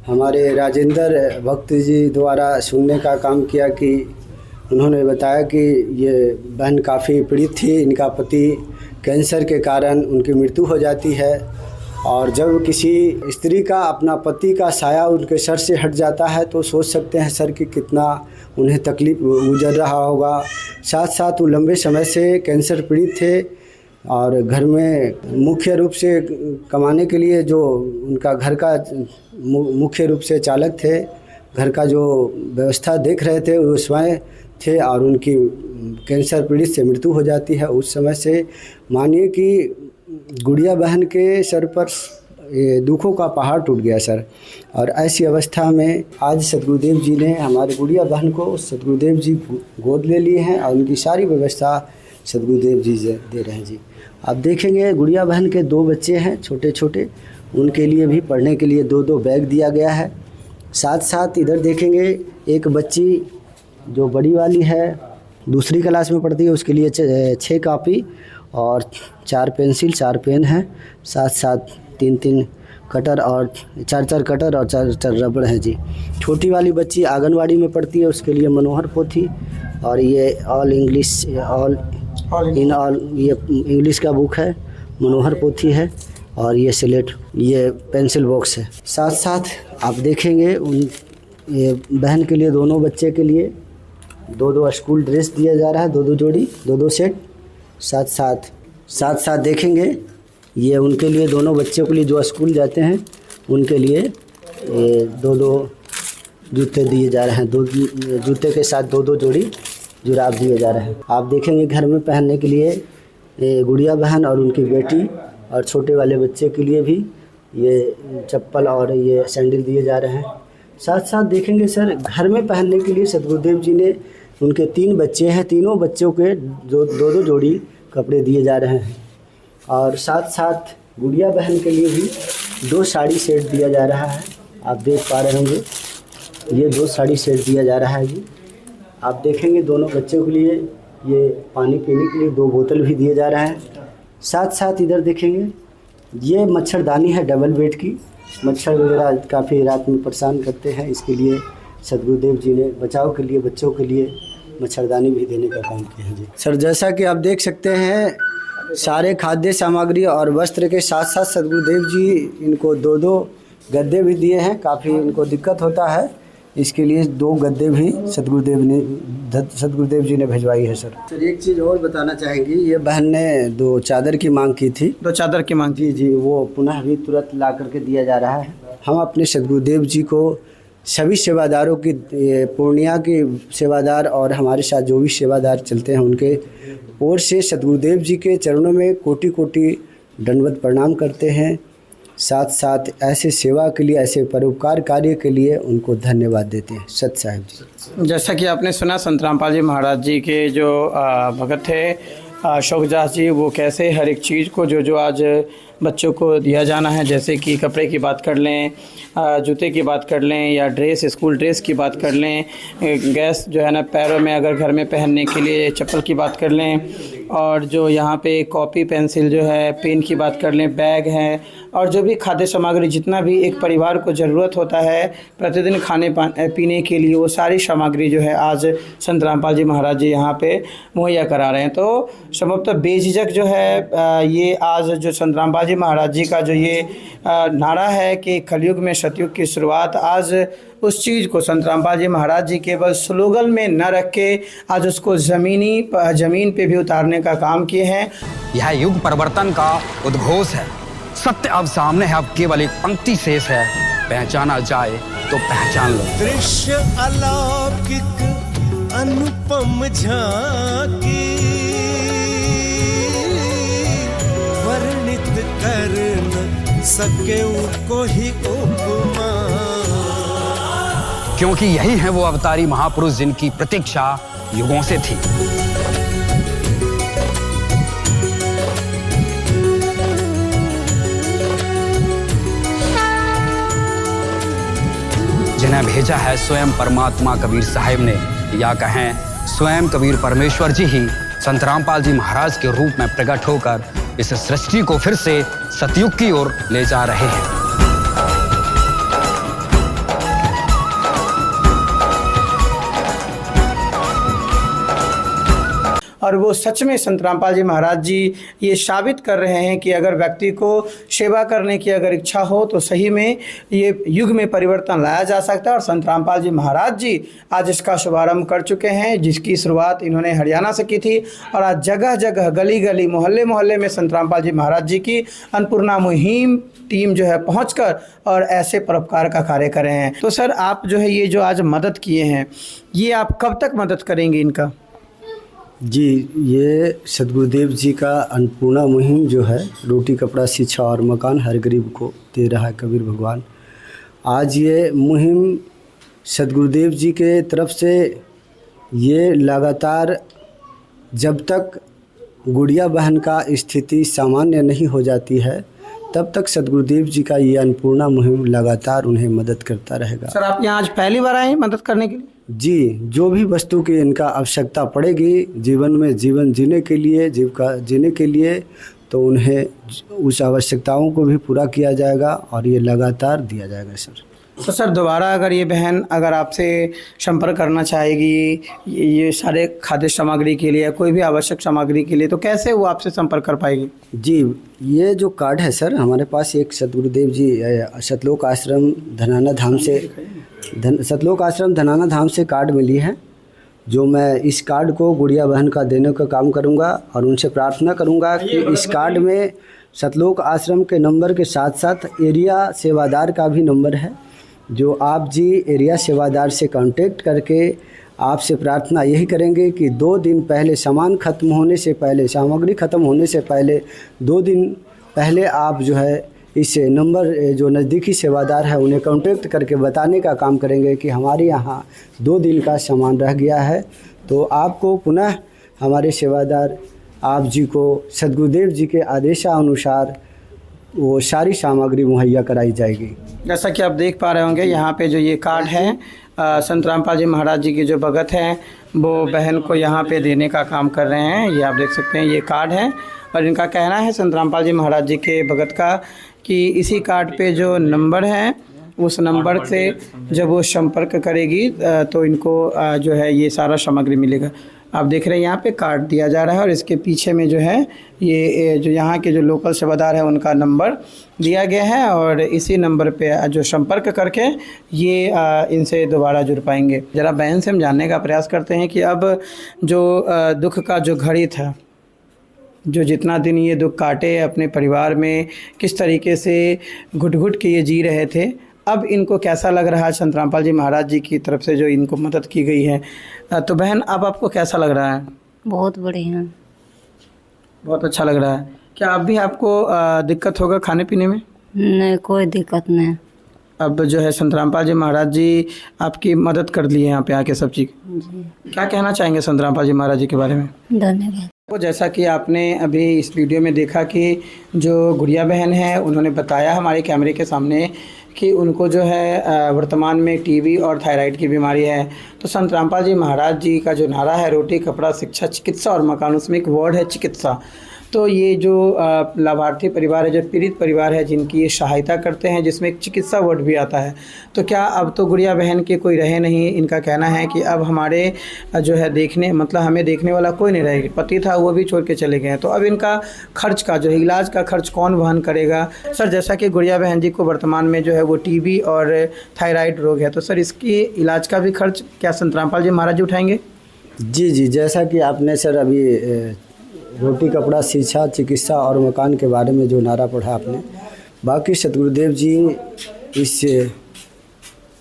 हमारे राजेंद्र भक्त जी द्वारा सुनने का काम किया कि उन्होंने बताया कि ये बहन काफ़ी पीड़ित थी। इनका पति कैंसर के कारण उनकी मृत्यु हो जाती है और जब किसी स्त्री का अपना पति का साया उनके सर से हट जाता है तो सोच सकते हैं सर कि कितना उन्हें तकलीफ गुजर रहा होगा। साथ साथ वो लंबे समय से कैंसर पीड़ित थे और घर में मुख्य रूप से कमाने के लिए जो उनका घर का मुख्य रूप से चालक थे, घर का जो व्यवस्था देख रहे थे वो स्वयं थे और उनकी कैंसर पीड़ित से मृत्यु हो जाती है। उस समय से मानिए कि गुड़िया बहन के सर पर दुखों का पहाड़ टूट गया सर। और ऐसी अवस्था में आज सदगुरुदेव जी ने हमारे गुड़िया बहन को सदगुरुदेव जी गोद ले लिए हैं और उनकी सारी व्यवस्था सदगुरुदेव जी दे रहे हैं जी। आप देखेंगे गुड़िया बहन के 2 बच्चे हैं छोटे छोटे, उनके लिए भी पढ़ने के लिए 2-2 बैग दिया गया है। साथ साथ इधर देखेंगे एक बच्ची जो बड़ी वाली है, दूसरी क्लास में पढ़ती है, उसके लिए 6 कापी और 4 पेंसिल 4 पेन हैं। साथ साथ 3-3 कटर और 4-4 कटर और 4-4 रबड़ हैं जी। छोटी वाली बच्ची आंगनवाड़ी में पढ़ती है, उसके लिए मनोहर पोथी और ये ऑल इंग्लिश ऑल ये इंग्लिश का बुक है, मनोहर पोथी है और ये स्लेट ये पेंसिल बॉक्स है। साथ साथ आप देखेंगे ये बहन के लिए, दोनों बच्चे के लिए 2-2 स्कूल ड्रेस दिया जा रहा है, 2-2 जोड़ी 2-2 सेट। साथ साथ देखेंगे ये उनके लिए, दोनों बच्चों के लिए जो स्कूल जाते हैं उनके लिए 2-2 जूते दिए जा रहे हैं। 2 जूते के साथ 2-2 जोड़ी जुराब दिए जा रहे हैं। आप देखेंगे घर में पहनने के लिए गुड़िया बहन और उनकी बेटी और छोटे वाले बच्चे के लिए भी ये चप्पल और ये सैंडल दिए जा रहे हैं। साथ साथ देखेंगे सर घर में पहनने के लिए सदगुरुदेव जी ने, उनके 3 बच्चे हैं, तीनों बच्चों के जो 2-2 जोड़ी कपड़े दिए जा रहे हैं। और साथ साथ गुड़िया बहन के लिए भी 2 साड़ी सेट दिया जा रहा है। आप देख पा रहे होंगे ये 2 साड़ी सेट दिया जा रहा है जी। आप देखेंगे दोनों बच्चों के लिए ये पानी पीने के लिए 2 बोतल भी दिए जा रहा है। साथ साथ इधर देखेंगे ये मच्छरदानी है डबल बेड की। मच्छर वगैरह काफ़ी रात में परेशान करते हैं, इसके लिए सदगुरुदेव जी ने बचाव के लिए बच्चों के लिए मच्छरदानी भी देने का काम किया है जी। सर जैसा कि आप देख सकते हैं सारे खाद्य सामग्री और वस्त्र के साथ साथ सदगुरुदेव जी इनको 2-2 गद्दे भी दिए हैं। काफ़ी इनको दिक्कत होता है इसके लिए 2 गद्दे भी सदगुरुदेव जी ने भिजवाई है सर। एक चीज़ और बताना चाहेंगी, ये बहन ने 2 चादर की मांग की थी। 2 चादर की मांग जी जी, वो पुनः भी तुरंत ला करके दिया जा रहा है। हम अपने सदगुरुदेव जी को सभी सेवादारों की, पूर्णिया के सेवादार और हमारे साथ जो भी सेवादार चलते हैं उनके ओर से सदगुरुदेव जी के चरणों में कोटि कोटि दंडवत प्रणाम करते हैं। साथ साथ ऐसे सेवा के लिए, ऐसे परोपकार कार्य के लिए उनको धन्यवाद देते हैं। सत साहिब जी। जैसा कि आपने सुना संत रामपाल जी महाराज जी के जो भगत थे शोकदास जी, वो कैसे हर एक चीज़ को जो आज बच्चों को दिया जाना है, जैसे कि कपड़े की बात कर लें, जूते की बात कर लें, या ड्रेस, स्कूल ड्रेस की बात कर लें, गैस जो है ना पैरों में अगर घर में पहनने के लिए चप्पल की बात कर लें, और जो यहाँ पे कॉपी पेंसिल जो है, पेन की बात कर लें, बैग हैं, और जो भी खाद्य सामग्री जितना भी एक परिवार को ज़रूरत होता है प्रतिदिन खाने पीने के लिए, वो सारी सामग्री जो है आज संत रामपाल जी महाराज जी यहाँ पे मुहैया करा रहे हैं। तो संभवतः बेझिझक जो है ये आज जो संत रामपाल जी महाराज जी का जो ये नारा है कि कलयुग में सतयुग की शुरुआत, आज उस चीज़ को संत रामपाल जी महाराज जी केवल स्लोगन में न रख के आज उसको ज़मीन पे भी उतारने का काम किए हैं। यह युग परिवर्तन का उद्घोष है। सत्य अब सामने है, अब केवल एक पंक्ति शेष है, पहचाना जाए तो पहचान लो। दृश्य अलौकिक अनुपम झांकी, वर्णित कर न सके उनको ही उपमा। क्योंकि यही है वो अवतारी महापुरुष जिनकी प्रतीक्षा युगों से थी। जिन्हें भेजा है स्वयं परमात्मा कबीर साहिब ने, या कहें स्वयं कबीर परमेश्वर जी ही संत रामपाल जी महाराज के रूप में प्रकट होकर इस सृष्टि को फिर से सतयुग की ओर ले जा रहे हैं। और वो सच में संत रामपाल जी महाराज जी ये साबित कर रहे हैं कि अगर व्यक्ति को सेवा करने की अगर इच्छा हो तो सही में ये युग में परिवर्तन लाया जा सकता है। और संत रामपाल जी महाराज जी आज इसका शुभारंभ कर चुके हैं, जिसकी शुरुआत इन्होंने हरियाणा से की थी, और आज जगह जगह, गली गली, मोहल्ले मोहल्ले में संत रामपाल जी महाराज जी की अन्नपूर्णा मुहिम टीम जो है पहुंचकर और ऐसे परोपकार का कार्य कर रहे हैं। तो सर आप जो है ये जो आज मदद किए हैं, ये आप कब तक मदद करेंगे इनका? जी, ये सदगुरुदेव जी का अन्नपूर्णा मुहिम जो है, रोटी कपड़ा शिक्षा और मकान हर गरीब को दे रहा है कबीर भगवान। आज ये मुहिम सदगुरुदेव जी के तरफ से ये लगातार, जब तक गुड़िया बहन का स्थिति सामान्य नहीं हो जाती है तब तक सदगुरुदेव जी का ये अन्नपूर्णा मुहिम लगातार उन्हें मदद करता रहेगा। सर आप यहाँ आज पहली बार आए हैं मदद करने के लिए? जी, जो भी वस्तु की इनका आवश्यकता पड़ेगी जीवन में, जीवन जीने के लिए, जीविका जीने के लिए, तो उन्हें उस आवश्यकताओं को भी पूरा किया जाएगा और ये लगातार दिया जाएगा सर। तो सर दोबारा अगर ये बहन अगर आपसे संपर्क करना चाहेगी ये सारे खाद्य सामग्री के लिए, कोई भी आवश्यक सामग्री के लिए, तो कैसे वो आपसे संपर्क कर पाएगी? जी, ये जो कार्ड है सर, हमारे पास एक सतगुरुदेव जी सतलोक आश्रम धनाना धाम से सतलोक आश्रम धनाना धाम से कार्ड मिली है, जो मैं इस कार्ड को गुड़िया बहन का देने का काम करूंगा और उनसे प्रार्थना करूंगा कि इस कार्ड में सतलोक आश्रम के नंबर के साथ साथ एरिया सेवादार का भी नंबर है, जो आप जी एरिया सेवादार से कांटेक्ट करके आपसे प्रार्थना यही करेंगे कि 2 दिन पहले, सामान ख़त्म होने से पहले, सामग्री ख़त्म होने से पहले 2 दिन पहले आप जो है इस नंबर जो नज़दीकी सेवादार है उन्हें कांटेक्ट करके बताने का काम करेंगे कि हमारे यहाँ 2 दिन का सामान रह गया है, तो आपको पुनः हमारे सेवादार आप जी को सदगुरुदेव जी के आदेशानुसार वो सारी सामग्री मुहैया कराई जाएगी। जैसा कि आप देख पा रहे होंगे यहाँ पे जो ये कार्ड है संत रामपाल जी महाराज जी के जो भगत हैं वो बहन को यहाँ पे देने का काम कर रहे हैं। ये आप देख सकते हैं, ये कार्ड है और इनका कहना है संत रामपाल जी महाराज जी के भगत का कि इसी कार्ड पे जो नंबर है उस नंबर से जब वो संपर्क करेगी तो इनको जो है ये सारा सामग्री मिलेगा। आप देख रहे हैं यहाँ पे काट दिया जा रहा है और इसके पीछे में जो है ये जो यहाँ के जो लोकल सेवादार है उनका नंबर दिया गया है और इसी नंबर पे जो संपर्क करके ये इनसे दोबारा जुड़ पाएंगे। ज़रा बहन से हम जानने का प्रयास करते हैं कि अब जो दुख का जो घड़ी था, जो जितना दिन ये दुख काटे अपने परिवार में, किस तरीके से घुट घुट के ये जी रहे थे, अब इनको कैसा लग रहा है संत रामपाल जी महाराज जी की तरफ से जो इनको मदद की गई है। तो बहन अब आपको कैसा लग रहा है? बहुत बढ़िया, बहुत अच्छा लग रहा है। क्या अब भी आपको दिक्कत होगा खाने पीने में? नहीं, कोई दिक्कत नहीं। अब जो है संत रामपाल जी महाराज जी आपकी मदद कर ली है यहाँ पे आके सब चीज़। क्या कहना चाहेंगे संत रामपाल जी महाराज जी के बारे में? धन्यवाद। तो जैसा कि आपने अभी इस वीडियो में देखा कि जो गुड़िया बहन है उन्होंने बताया हमारे कैमरे के सामने कि उनको जो है वर्तमान में टीबी और थायराइड की बीमारी है। तो संत रामपाल जी महाराज जी का जो नारा है रोटी कपड़ा शिक्षा चिकित्सा और मकान, उसमें एक वर्ड है चिकित्सा। तो ये जो लाभार्थी परिवार है, जो पीड़ित परिवार है, जिनकी ये सहायता करते हैं, जिसमें एक चिकित्सा वर्ड भी आता है। तो क्या अब तो गुड़िया बहन के कोई रहे नहीं। इनका कहना है कि अब हमारे जो है देखने मतलब हमें देखने वाला कोई नहीं रहेगा। पति था वो भी छोड़ के चले गए हैं, तो अब इनका खर्च का जो इलाज का खर्च कौन वहन करेगा? सर, जैसा कि गुड़िया बहन जी को वर्तमान में जो है वो टीबी और थायराइड रोग है, तो सर इसकी इलाज का भी खर्च क्या संत रामपाल जी महाराज जी उठाएंगे? जी, जैसा कि आपने सर अभी रोटी कपड़ा शिक्षा चिकित्सा और मकान के बारे में जो नारा पढ़ा आपने, बाकी सतगुरुदेव जी इस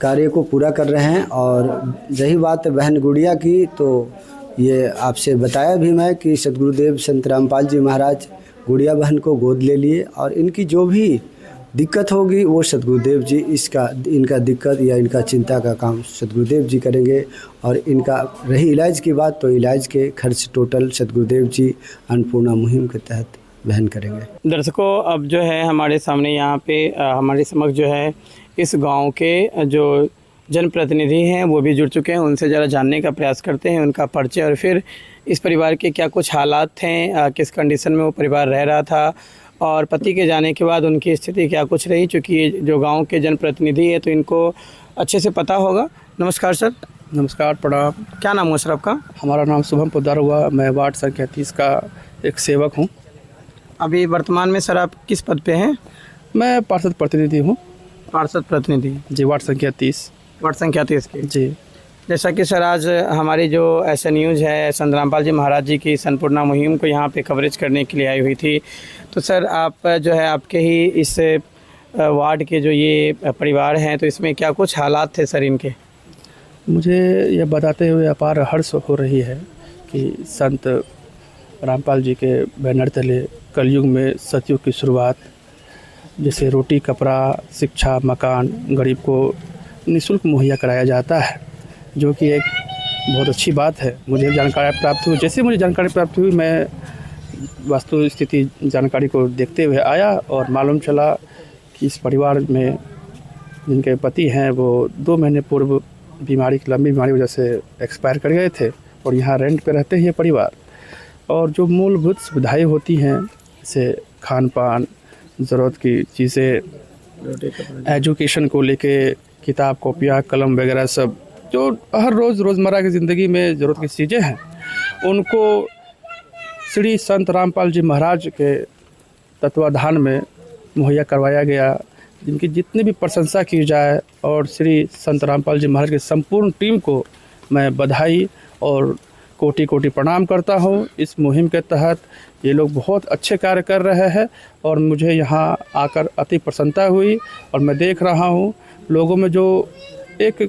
कार्य को पूरा कर रहे हैं। और रही बात बहन गुड़िया की, तो ये आपसे बताया भी मैं कि सतगुरुदेव संत रामपाल जी महाराज गुड़िया बहन को गोद ले लिए और इनकी जो भी दिक्कत होगी वो सतगुरुदेव जी इनका दिक्कत या इनका चिंता का काम सतगुरुदेव जी करेंगे। और इनका रही इलाज की बात, तो इलाज के खर्च टोटल सतगुरुदेव जी अन्नपूर्णा मुहिम के तहत वहन करेंगे। दर्शकों, अब जो है हमारे सामने यहाँ पे हमारे समक्ष जो है इस गांव के जो जनप्रतिनिधि हैं वो भी जुड़ चुके हैं। उनसे ज़रा जानने का प्रयास करते हैं उनका परिचय और फिर इस परिवार के क्या कुछ हालात थे, किस कंडीशन में वो परिवार रह रहा था और पति के जाने के बाद उनकी स्थिति क्या कुछ रही। चूँकि जो गांव के जनप्रतिनिधि है तो इनको अच्छे से पता होगा। नमस्कार सर। नमस्कार, प्रणाम। क्या नाम हुआ सर आपका? हमारा नाम शुभम पोद्दार हुआ। मैं वार्ड संख्या 30 का एक सेवक हूँ। अभी वर्तमान में सर आप किस पद पे हैं? मैं पार्षद प्रतिनिधि हूँ। पार्षद प्रतिनिधि जी, वार्ड संख्या 30। वार्ड संख्या 30 की। जी, जैसा कि सर आज हमारी जो ऐसा न्यूज़ है संत रामपाल जी महाराज जी की अन्नपूर्णा मुहिम को यहाँ पे कवरेज करने के लिए आई हुई थी। तो सर आप जो है आपके ही इस वार्ड के जो ये परिवार हैं, तो इसमें क्या कुछ हालात थे सर इनके? मुझे यह बताते हुए अपार हर्ष हो रही है कि संत रामपाल जी के बैनर तले कलयुग में सतयुग की शुरुआत, जैसे रोटी कपड़ा शिक्षा मकान गरीब को निःशुल्क मुहैया कराया जाता है, जो कि एक बहुत अच्छी बात है। मुझे जानकारी प्राप्त हुई, जैसे मुझे जानकारी प्राप्त हुई मैं वास्तु स्थिति जानकारी को देखते हुए आया और मालूम चला कि इस परिवार में जिनके पति हैं वो 2 महीने पूर्व लंबी बीमारी वजह से एक्सपायर कर गए थे और यहाँ रेंट पे रहते हैं ये परिवार। और जो मूलभूत सुविधाएं होती हैं जैसे खान पान, ज़रूरत की चीज़ें, एजुकेशन को लेके किताब कॉपियाँ कलम वगैरह सब जो हर रोज़मर्रा की ज़िंदगी में ज़रूरत की चीज़ें हैं, उनको श्री संत रामपाल जी महाराज के तत्वाधान में मुहैया करवाया गया, जिनकी जितनी भी प्रशंसा की जाए। और श्री संत रामपाल जी महाराज की संपूर्ण टीम को मैं बधाई और कोटि कोटि प्रणाम करता हूँ। इस मुहिम के तहत ये लोग बहुत अच्छे कार्य कर रहे हैं और मुझे यहाँ आकर अति प्रसन्नता हुई और मैं देख रहा हूँ लोगों में जो एक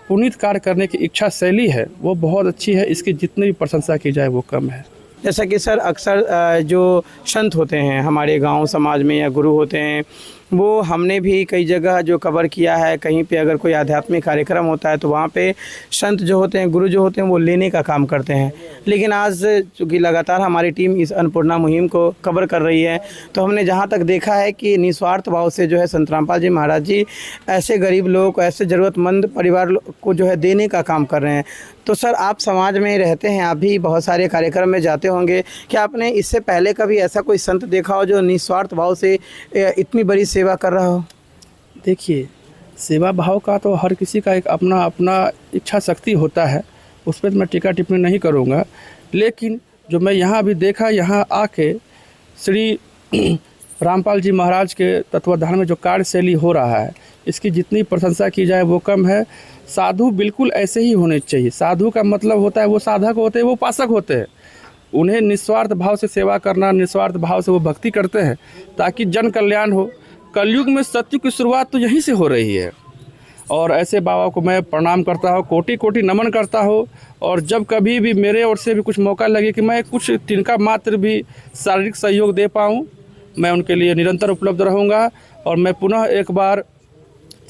पुनीत कार्य करने की इच्छा शैली है वो बहुत अच्छी है। इसकी जितनी भी प्रशंसा की जाए वो कम है। जैसा कि सर अक्सर जो संत होते हैं हमारे गांव समाज में या गुरु होते हैं, वो हमने भी कई जगह जो कवर किया है, कहीं पे अगर कोई आध्यात्मिक कार्यक्रम होता है तो वहाँ पे संत जो होते हैं, गुरु जो होते हैं, वो लेने का काम करते हैं। लेकिन आज चूँकि लगातार हमारी टीम इस अन्नपूर्णा मुहिम को कवर कर रही है, तो हमने जहाँ तक देखा है कि निस्वार्थ भाव से जो है संत रामपाल जी महाराज जी ऐसे गरीब लोग को, ऐसे ज़रूरतमंद परिवार को जो है देने का काम कर रहे हैं। तो सर आप समाज में रहते हैं, आप भी बहुत सारे कार्यक्रम में जाते होंगे, क्या आपने इससे पहले कभी ऐसा कोई संत देखा हो जो निस्वार्थ भाव से इतनी बड़ी सेवा कर रहा हो? देखिए, सेवा भाव का तो हर किसी का एक अपना अपना इच्छा शक्ति होता है। उस पर मैं टीका टिप्पणी नहीं करूँगा। लेकिन जो मैं यहाँ भी देखा, यहाँ आके श्री रामपाल जी महाराज के तत्वाधान में जो कार्यशैली हो रहा है, इसकी जितनी प्रशंसा की जाए वो कम है। साधु बिल्कुल ऐसे ही होने चाहिए। साधु का मतलब होता है वो साधक होते हैं, वो उपासक होते हैं। उन्हें निस्वार्थ भाव से सेवा करना, निस्वार्थ भाव से वो भक्ति करते हैं ताकि जन कल्याण हो। कलयुग में सत्युग की शुरुआत तो यहीं से हो रही है और ऐसे बाबा को मैं प्रणाम करता हूँ, कोटि कोटि नमन करता हूँ। और जब कभी भी मेरे ओर से भी कुछ मौका लगे कि मैं कुछ तिनका मात्र भी शारीरिक सहयोग दे पाऊँ, मैं उनके लिए निरंतर उपलब्ध रहूँगा। और मैं पुनः एक बार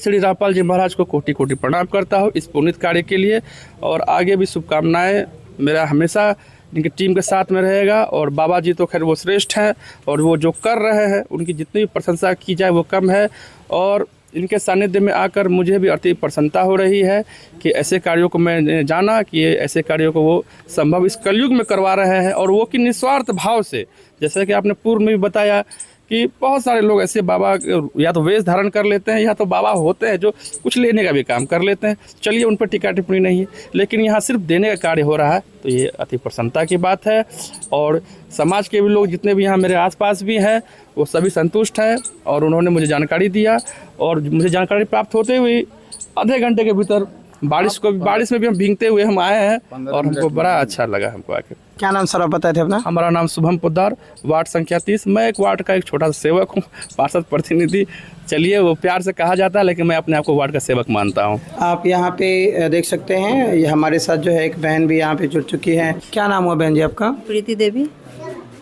श्री रामपाल जी महाराज को कोटि कोटि प्रणाम करता हूँ इस पुनीत कार्य के लिए। और आगे भी शुभकामनाएँ मेरा हमेशा इनकी टीम के साथ में रहेगा। और बाबा जी तो खैर वो श्रेष्ठ हैं और वो जो कर रहे हैं उनकी जितनी भी प्रशंसा की जाए वो कम है। और इनके सानिध्य में आकर मुझे भी अति प्रसन्नता हो रही है कि ऐसे कार्यों को मैंने जाना कि ये ऐसे कार्यों को वो संभव इस कलयुग में करवा रहे हैं और वो कि निस्वार्थ भाव से। जैसे कि आपने पूर्व में भी बताया कि बहुत सारे लोग ऐसे बाबा या तो वेश धारण कर लेते हैं या तो बाबा होते हैं जो कुछ लेने का भी काम कर लेते हैं। चलिए उन पर टीका टिप्पणी नहीं है, लेकिन यहाँ सिर्फ देने का कार्य हो रहा है तो ये अति प्रसन्नता की बात है। और समाज के भी लोग जितने भी यहाँ मेरे आसपास भी हैं वो सभी संतुष्ट हैं और उन्होंने मुझे जानकारी दिया। और मुझे जानकारी प्राप्त होते हुए आधे घंटे के भीतर बारिश में भी हम भीगते हुए हम आए हैं और हमको बड़ा अच्छा लगा हमको आके। क्या नाम सर आप बताए थे अपना? हमारा नाम शुभम पोद्दार, वार्ड संख्या 30। मैं एक वार्ड का एक छोटा सा सेवक हूँ, पार्षद प्रतिनिधि। चलिए वो प्यार से कहा जाता है लेकिन मैं अपने आप को वार्ड का सेवक मानता हूँ। आप यहाँ पे देख सकते हैं ये हमारे साथ जो है एक बहन भी यहाँ पे जुड़ चुकी है। क्या नाम हुआ बहन जी आपका? प्रीति देवी।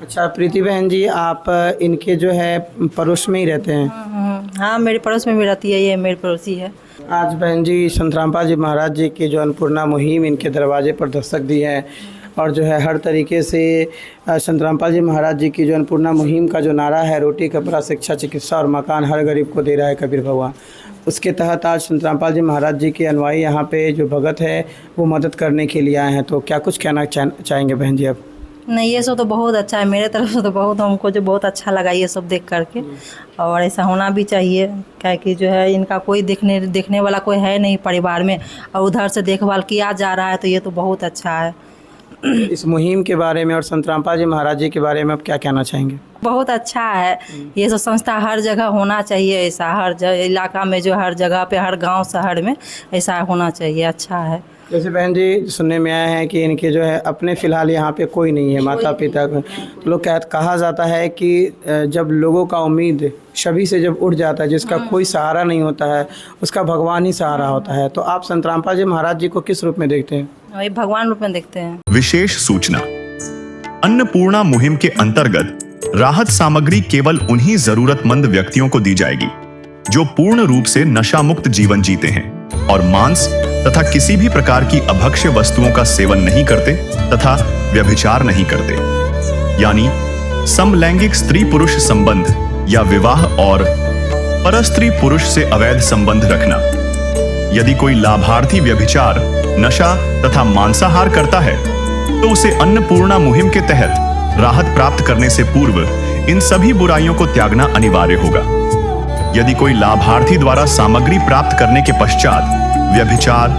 अच्छा प्रीति बहन जी, आप इनके जो है पड़ोस में ही रहते हैं? हाँ मेरे पड़ोस में भी रहती है, ये मेरे पड़ोसी है। आज बहन जी संत रामपाल जी महाराज जी की जो अन्नपूर्णा मुहिम इनके दरवाजे पर दस्तक दी है और जो है हर तरीके से संत रामपाल जी महाराज जी की जो अन्नपूर्णा मुहिम का जो नारा है, रोटी कपड़ा शिक्षा चिकित्सा और मकान हर गरीब को दे रहा है कबीर भगवान, उसके तहत आज संत रामपाल जी महाराज जी के अनुयायी यहाँ पे जो भगत है वो मदद करने के लिए आए हैं। तो क्या कुछ कहना चाहेंगे बहन जी आप? नहीं ये सब तो बहुत अच्छा है, मेरे तरफ से तो बहुत हमको जो बहुत अच्छा लगा ये सब देख करके। और ऐसा होना भी चाहिए क्या कि जो है इनका कोई देखने वाला कोई है नहीं परिवार में और उधर से देखभाल किया जा रहा है तो ये तो बहुत अच्छा है। इस मुहिम के बारे में और संत रामपाल जी महाराज जी के बारे में आप क्या कहना चाहेंगे? बहुत अच्छा है, ये सब संस्था हर जगह होना चाहिए। ऐसा हर इलाका में जो हर जगह पे हर गांव शहर में ऐसा होना चाहिए, अच्छा है। जैसे बहन जी सुनने में आया है कि इनके जो है अपने फ़िलहाल यहाँ पे कोई नहीं है, माता पिता को तो लोग कहा जाता है कि जब लोगों का उम्मीद सभी से जब उठ जाता है, जिसका कोई सहारा नहीं होता है उसका भगवान ही सहारा होता है। तो आप संत रामपाल जी महाराज जी को किस रूप में देखते हैं? वही भगवान रूप में देखते हैं। विशेष सूचना, अन्नपूर्णा मुहिम के अंतर्गत राहत सामग्री केवल उन्हीं जरूरतमंद व्यक्तियों को दी जाएगी जो पूर्ण रूप से नशा मुक्त जीवन जीते हैं और मांस तथा किसी भी प्रकार की अभक्ष्य वस्तुओं का सेवन नहीं करते तथा व्यभिचार नहीं करते, यानी समलैंगिक स्त्री पुरुष संबंध या विवाह और परस्त्री पुरुष से अवैध संबंध रखना। यदि कोई लाभार्थी व्यभिचार, नशा तथा मांसाहार करता है तो उसे अन्नपूर्णा मुहिम के तहत राहत प्राप्त करने से पूर्व इन सभी बुराइयों को त्यागना अनिवार्य होगा। यदि कोई लाभार्थी द्वारा सामग्री प्राप्त करने के पश्चात व्यभिचार,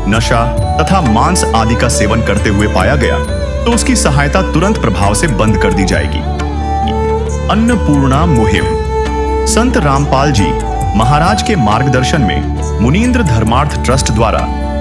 नशा तथा मांस आदि का सेवन करते हुए पाया गया तो उसकी सहायता तुरंत प्रभाव से बंद कर दी जाएगी। अन्नपूर्णा मुहिम संत रामपाल जी महाराज के मार्गदर्शन में मुनीन्द्र धर्मार्थ ट्रस्ट द्वारा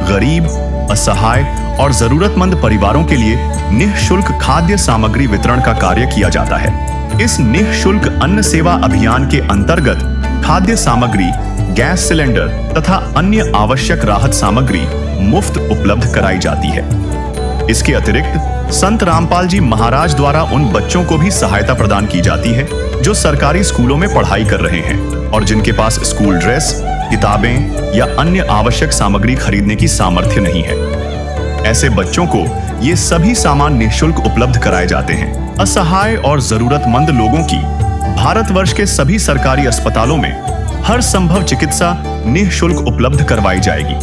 गरीब, असहाय और जरूरतमंद परिवारों के लिए निःशुल्क खाद्य सामग्री वितरण का कार्य किया जाता है। इस निःशुल्क अन्न सेवा अभियान के अंतर्गत खाद्य सामग्री, गैस सिलेंडर तथा अन्य आवश्यक राहत सामग्री मुफ्त उपलब्ध कराई जाती है। इसके अतिरिक्त संत रामपाल जी महाराज द्वारा उन बच्चों को भी सहायता प्रदान की जाती है जो सरकारी स्कूलों में पढ़ाई कर रहे हैं और जिनके पास स्कूल ड्रेस, किताबें या अन्य आवश्यक सामग्री खरीदने की सामर्थ्य नहीं है। ऐसे बच्चों को ये सभी सामान निःशुल्क उपलब्ध कराए जाते हैं। असहाय और जरूरतमंद लोगों की भारतवर्ष के सभी सरकारी अस्पतालों में हर संभव चिकित्सा निःशुल्क उपलब्ध करवाई जाएगी,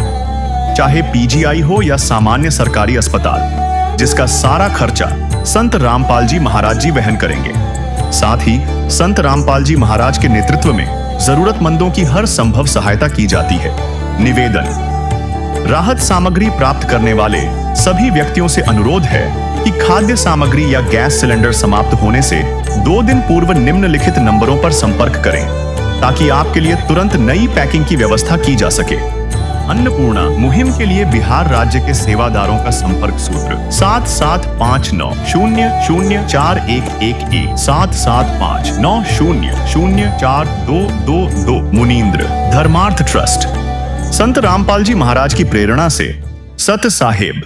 चाहे पीजीआई हो या सामान्य सरकारी अस्पताल, जिसका सारा खर्चा संत रामपाल जी महाराज जी वहन करेंगे। साथ ही संत रामपाल जी महाराज के नेतृत्व में जरूरतमंदों की हर संभव सहायता की जाती है। निवेदन, राहत सामग्री प्राप्त करने वाले सभी व्यक्तियों से अनुरोध है कि खाद्य सामग्री या गैस सिलेंडर समाप्त होने से 2 दिन पूर्व निम्नलिखित नंबरों पर संपर्क करें ताकि आपके लिए तुरंत नई पैकिंग की व्यवस्था की जा सके। अन्नपूर्णा मुहिम के लिए बिहार राज्य के सेवादारों का संपर्क सूत्र 7759004211 7759004222। मुनींद्र धर्मार्थ ट्रस्ट। संत रामपाल जी महाराज की प्रेरणा से सत साहिब